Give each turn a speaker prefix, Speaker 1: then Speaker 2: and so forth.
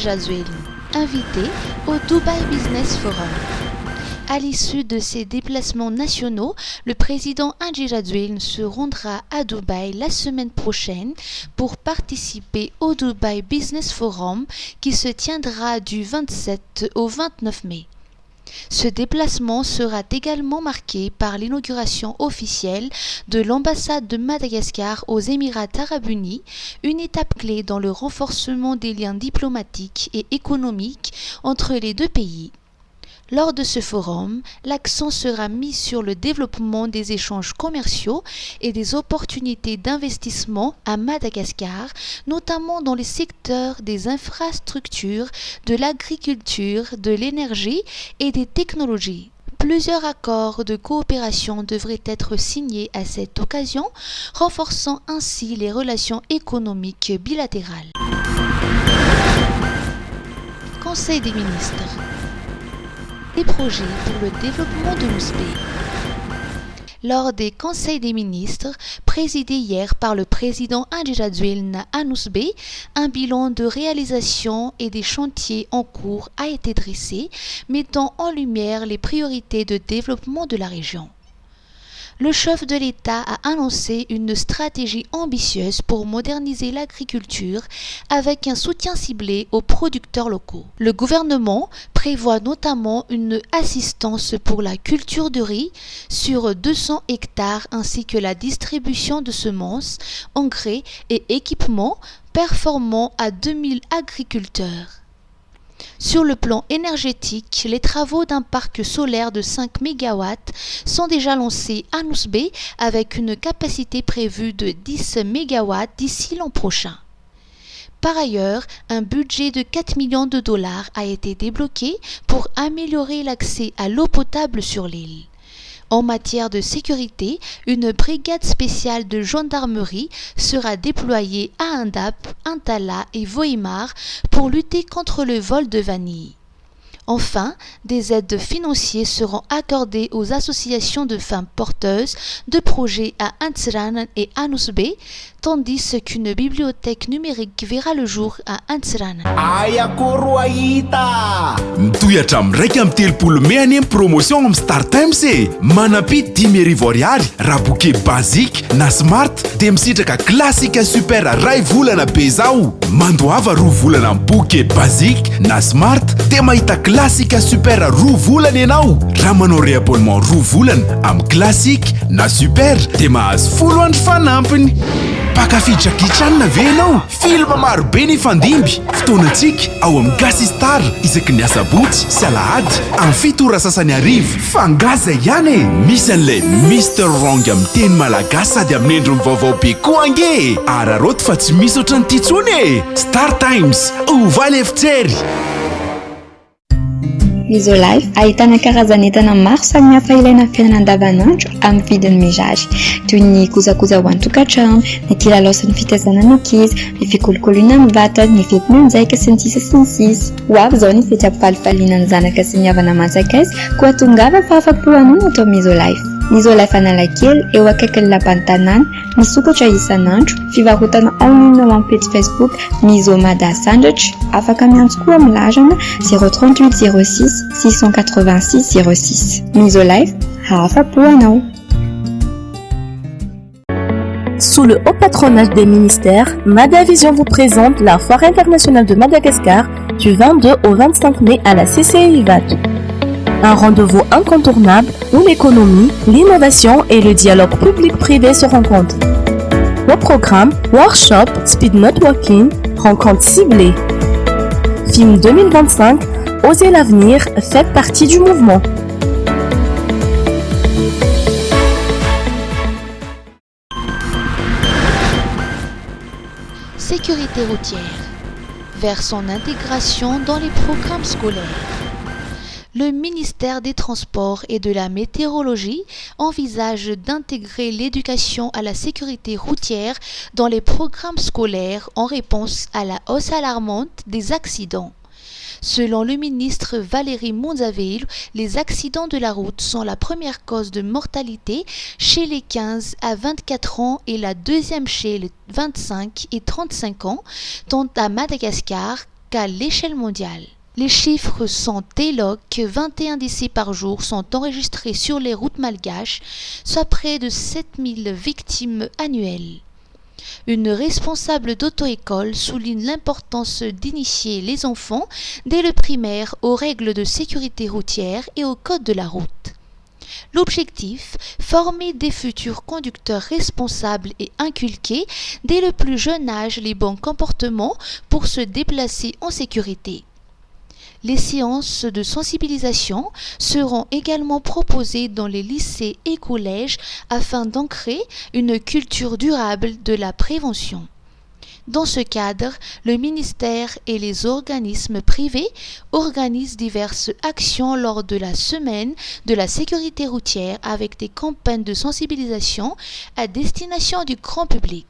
Speaker 1: Jadouel, invité au Dubai Business Forum. À l'issue de ces déplacements nationaux, le président Andry Rajoelina se rendra à Dubaï la semaine prochaine pour participer au Dubai Business Forum qui se tiendra du 27 au 29 mai. Ce déplacement sera également marqué par l'inauguration officielle de l'ambassade de Madagascar aux Émirats arabes unis, une étape clé dans le renforcement des liens diplomatiques et économiques entre les deux pays. Lors de ce forum, l'accent sera mis sur le développement des échanges commerciaux et des opportunités d'investissement à Madagascar, notamment dans les secteurs des infrastructures, de l'agriculture, de l'énergie et des technologies. Plusieurs accords de coopération devraient être signés à cette occasion, renforçant ainsi les relations économiques bilatérales. Conseil des ministres. Des projets pour le développement de l'USB. Lors des conseils des ministres, présidés hier par le président Andry Rajoelina à l'USB, un bilan de réalisation et des chantiers en cours a été dressé, mettant en lumière les priorités de développement de la région. Le chef de l'État a annoncé une stratégie ambitieuse pour moderniser l'agriculture avec un soutien ciblé aux producteurs locaux. Le gouvernement prévoit notamment une assistance pour la culture de riz sur 200 hectares ainsi que la distribution de semences, engrais et équipements performants à 2000 agriculteurs. Sur le plan énergétique, les travaux d'un parc solaire de 5 MW sont déjà lancés à l'USB avec une capacité prévue de 10 MW d'ici l'an prochain. Par ailleurs, un budget de 4 millions de dollars a été débloqué pour améliorer l'accès à l'eau potable sur l'île. En matière de sécurité, une brigade spéciale de gendarmerie sera déployée à Indap, Intala et Vohimar pour lutter contre le vol de vanille. Enfin, des aides financières seront accordées aux associations de femmes porteuses de projets à Antsiran et à l'USB, tandis qu'une bibliothèque numérique verra le jour à Antsiran.
Speaker 2: Mitoyatra am'raika am telopolo mehany promotion am Star Times manapit 10,000 ariary raha bouquet basique na smart de misitraka classique super ray volana be zao mandoava 2 volana am bouquet basique na smart de mahita classique super 2 volana ianao raha manao réabonnement 2 volana am classique na super de mahazo 10 andro fanampiny pakafiditra kitranina ve ianao filma maro be ny fandimby fotoanantsika ao am Gasy Star isaky ny asabotsy sy alahady am 7 sasany arivo fangaza ihany misy an'ilay Mr Wrong am teny malagasy sady amin'ny endriny vaovao be koa ange araroto fa tsy misy ohatran'ity tsony Star Times ovaly efitsery.
Speaker 3: Isolife ahitana karazan'entana maro samihafa ilaina amin'ny fiainana andavanandro amin'ny vidiny mirary toy ny kojakoja ho an-tokantrano, ny kilalao sy ny fitaizana ny ankizy, ny fikolokoloana amin'ny vatana, ny fetim-monjaika sy ny sisa sy ny sisa. Ho avy izao ny fety ampifalifaliana ny zanaka sy ny havana manjakaiza koa tongava fa afa-po hanao atao amin'ny Isolife. Ny Isolife Analakely eo akaikin'ny lapan'ny tanàna, misokatra isan'andro, fivarotana online ao amin'ny page Facebook Misomada Sandratra, afaka miantso koa amin'ny larana 038 06 686 06. Isolife, afa-po hanao.
Speaker 4: Sous le haut patronage des ministères, Madavision vous présente la Foire internationale de Madagascar du 22 au 25 mai à la CCI Vato. Un rendez-vous incontournable où l'économie, l'innovation et le dialogue public-privé se rencontrent. Au programme, workshop, speed networking, rencontres ciblées. Film 2025, Osez l'avenir, faites partie du mouvement.
Speaker 1: Sécurité routière. Vers son intégration dans les programmes scolaires. Le ministère des Transports et de la Météorologie envisage d'intégrer l'éducation à la sécurité routière dans les programmes scolaires en réponse à la hausse alarmante des accidents. Selon le ministre Valérie Monzaveil, les accidents de la route sont la première cause de mortalité chez les 15 à 24 ans et la deuxième chez les 25 et 35 ans, tant à Madagascar qu'à l'échelle mondiale. Les chiffres sont éloquents que 21 décès par jour sont enregistrés sur les routes malgaches, soit près de 7000 victimes annuelles. Une responsable d'auto-école souligne l'importance d'initier les enfants dès le primaire aux règles de sécurité routière et au code de la route. L'objectif, former des futurs conducteurs responsables et inculquer dès le plus jeune âge les bons comportements pour se déplacer en sécurité. Les séances de sensibilisation seront également proposées dans les lycées et collèges afin d'ancrer une culture durable de la prévention. Dans ce cadre, le ministère et les organismes privés organisent diverses actions lors de la semaine de la sécurité routière avec des campagnes de sensibilisation à destination du grand public.